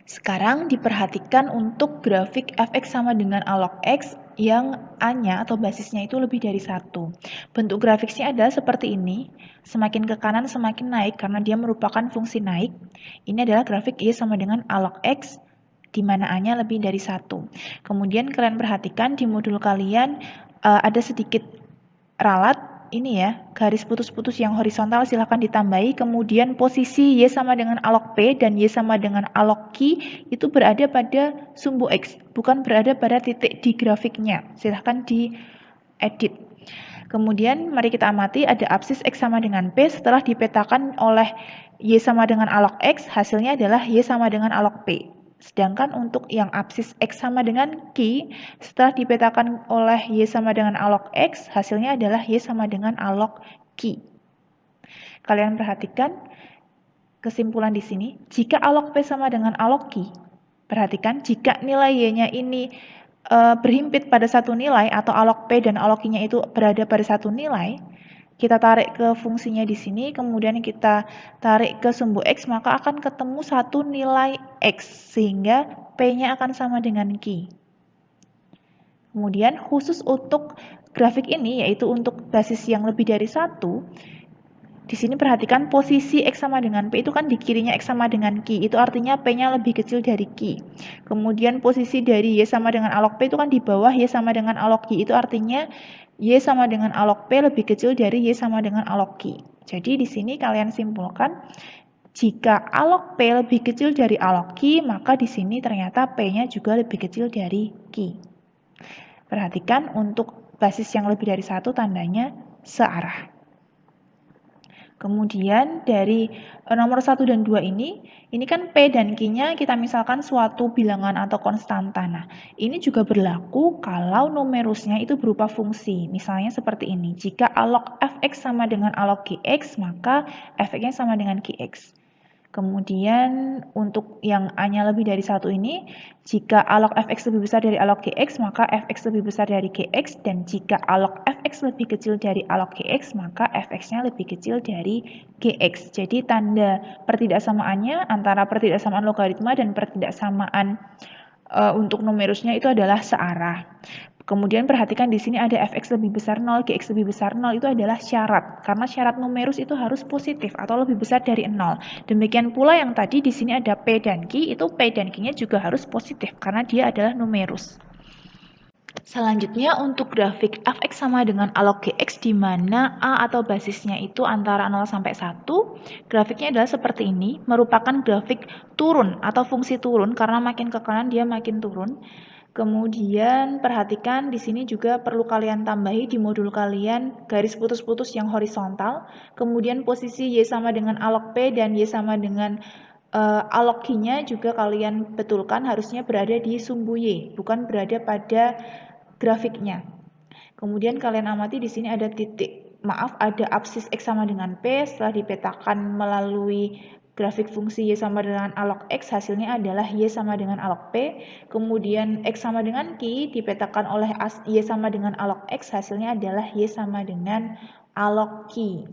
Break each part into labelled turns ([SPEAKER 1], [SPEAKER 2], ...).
[SPEAKER 1] Sekarang diperhatikan untuk grafik fx sama dengan alog x yang A-nya atau basisnya itu lebih dari 1. Bentuk grafiknya adalah seperti ini, semakin ke kanan semakin naik karena dia merupakan fungsi naik. Ini adalah grafik Y sama dengan alog x, di mana A-nya lebih dari 1. Kemudian kalian perhatikan di modul kalian ada sedikit ralat, ini ya, garis putus-putus yang horizontal silahkan ditambahi, kemudian posisi Y sama dengan alog P dan Y sama dengan alog Q itu berada pada sumbu X, bukan berada pada titik di grafiknya, silahkan diedit. Kemudian mari kita amati ada absis X sama dengan P setelah dipetakan oleh Y sama dengan alog X, hasilnya adalah Y sama dengan alog P. Sedangkan untuk yang absis X sama dengan Q, setelah dipetakan oleh Y sama dengan alog X, hasilnya adalah Y sama dengan alog Q. Kalian perhatikan kesimpulan di sini, jika alog P sama dengan alog Q, perhatikan jika nilai Y-nya ini berhimpit pada satu nilai atau alog P dan alog Q-nya itu berada pada satu nilai, kita tarik ke fungsinya di sini, kemudian kita tarik ke sumbu X, maka akan ketemu satu nilai X, sehingga P-nya akan sama dengan Q. Kemudian khusus untuk grafik ini, yaitu untuk basis yang lebih dari 1, di sini perhatikan posisi X sama dengan P itu kan di kirinya X sama dengan Q, itu artinya P-nya lebih kecil dari Q. Kemudian posisi dari Y sama dengan alog P itu kan di bawah Y sama dengan alog Q, itu artinya Y sama dengan alog P lebih kecil dari Y sama dengan alog Q. Jadi di sini kalian simpulkan, jika alog P lebih kecil dari alog Q, maka di sini ternyata P-nya juga lebih kecil dari Q. Perhatikan untuk basis yang lebih dari 1 tandanya searah. Kemudian dari nomor 1 dan 2 ini kan P dan Q-nya kita misalkan suatu bilangan atau konstanta. Nah, ini juga berlaku kalau numerusnya itu berupa fungsi. Misalnya seperti ini, jika alog fx sama dengan alog gx, maka fx-nya sama dengan gx. Kemudian untuk yang A-nya lebih dari 1 ini, jika alog fx lebih besar dari alog gx, maka fx lebih besar dari gx, dan jika alog fx lebih kecil dari alog gx, maka fx-nya lebih kecil dari gx. Jadi tanda pertidaksamaannya antara pertidaksamaan logaritma dan pertidaksamaan untuk numerusnya itu adalah searah. Kemudian perhatikan di sini ada fx lebih besar 0, gx lebih besar 0, itu adalah syarat. Karena syarat numerus itu harus positif atau lebih besar dari 0. Demikian pula yang tadi di sini ada P dan Q, itu P dan Q-nya juga harus positif karena dia adalah numerus. Selanjutnya untuk grafik fx sama dengan alog gx di mana A atau basisnya itu antara 0 sampai 1, grafiknya adalah seperti ini, merupakan grafik turun atau fungsi turun karena makin ke kanan dia makin turun. Kemudian perhatikan di sini juga perlu kalian tambahi di modul kalian garis putus-putus yang horizontal. Kemudian posisi Y sama dengan alog P dan Y sama dengan alog Q-nya juga kalian betulkan harusnya berada di sumbu Y, bukan berada pada grafiknya. Kemudian kalian amati di sini ada titik, ada absis X sama dengan P, setelah dipetakan melalui grafik fungsi Y sama dengan alog X, hasilnya adalah Y sama dengan alog P. Kemudian X sama dengan Q, dipetakan oleh Y sama dengan alog X, hasilnya adalah Y sama dengan alog Q.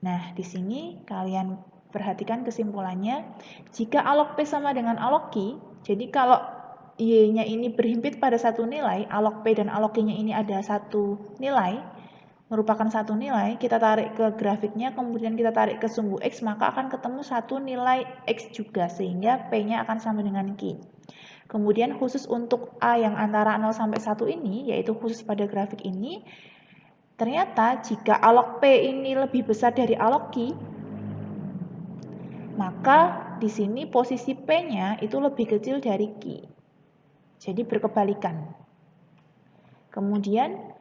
[SPEAKER 1] Nah, di sini kalian perhatikan kesimpulannya, jika alog P sama dengan alog Q, jadi kalau Y-nya ini berhimpit pada satu nilai, alog P dan alog Q-nya ini ada satu nilai, merupakan satu nilai, kita tarik ke grafiknya, kemudian kita tarik ke sumbu X, maka akan ketemu satu nilai X juga, sehingga P-nya akan sama dengan Q. Kemudian khusus untuk A yang antara 0 sampai 1 ini, yaitu khusus pada grafik ini, ternyata jika alog P ini lebih besar dari alog Q, maka di sini posisi P-nya itu lebih kecil dari Q. Jadi berkebalikan. Kemudian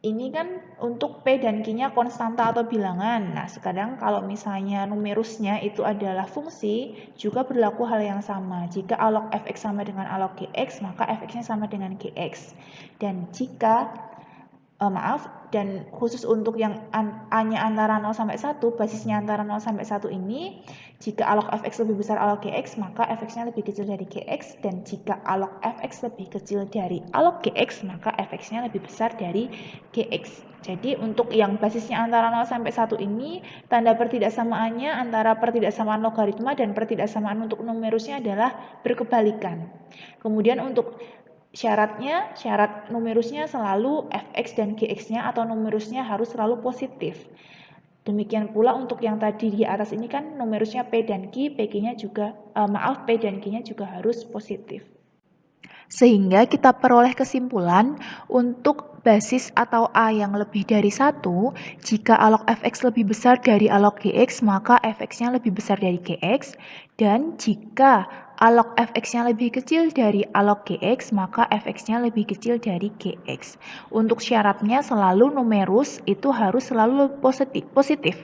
[SPEAKER 1] ini kan untuk P dan Q-nya konstanta atau bilangan. Nah, sekarang kalau misalnya numerusnya itu adalah fungsi, juga berlaku hal yang sama. Jika alog fx sama dengan alog gx, maka fx-nya sama dengan gx. Dan jika Dan khusus untuk yang A-nya antara 0 sampai 1, basisnya antara 0 sampai 1 ini, jika alog fx lebih besar alog gx, maka fx-nya lebih kecil dari gx, dan jika alog fx lebih kecil dari alog gx, maka fx-nya lebih besar dari gx. Jadi untuk yang basisnya antara 0 sampai 1 ini, tanda pertidaksamaannya antara pertidaksamaan logaritma dan pertidaksamaan untuk numerusnya adalah berkebalikan. Kemudian untuk syarat numerusnya selalu fx dan gx-nya atau numerusnya harus selalu positif. Demikian pula untuk yang tadi di atas ini kan numerusnya p dan q, p dan q-nya juga harus positif. Sehingga kita peroleh kesimpulan untuk basis atau A yang lebih dari 1, jika alog fx lebih besar dari alog gx, maka fx-nya lebih besar dari gx, dan jika alog fx-nya lebih kecil dari alog gx, maka fx-nya lebih kecil dari gx. Untuk syaratnya selalu numerus itu harus selalu positif.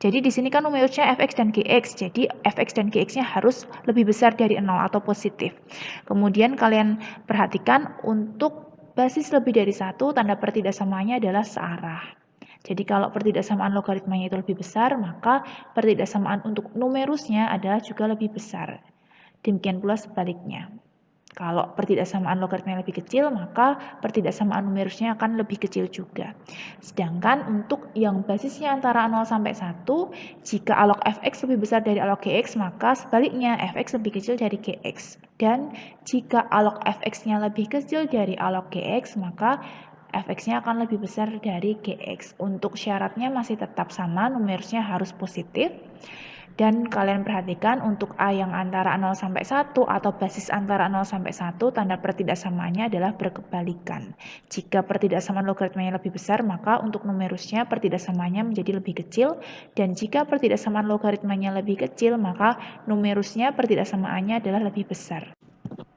[SPEAKER 1] Jadi di sini kan numerusnya fx dan gx, jadi fx dan gx-nya harus lebih besar dari 0 atau positif. Kemudian kalian perhatikan untuk basis lebih dari 1, tanda pertidaksamaannya adalah searah. Jadi kalau pertidaksamaan logaritmanya itu lebih besar, maka pertidaksamaan untuk numerusnya adalah juga lebih besar. Demikian pula sebaliknya. Kalau pertidaksamaan logaritmanya lebih kecil, maka pertidaksamaan numerusnya akan lebih kecil juga. Sedangkan untuk yang basisnya antara 0 sampai 1, jika alog fx lebih besar dari alog gx, maka sebaliknya fx lebih kecil dari gx. Dan jika alog fx-nya lebih kecil dari alog gx, maka fx-nya akan lebih besar dari gx. Untuk syaratnya masih tetap sama, numerusnya harus positif. Dan kalian perhatikan untuk A yang antara 0 sampai 1 atau basis antara 0 sampai 1, tanda pertidaksamaannya adalah berkebalikan. Jika pertidaksamaan logaritmanya lebih besar, maka untuk numerusnya pertidaksamaannya menjadi lebih kecil, dan jika pertidaksamaan logaritmanya lebih kecil, maka numerusnya pertidaksamaannya adalah lebih besar.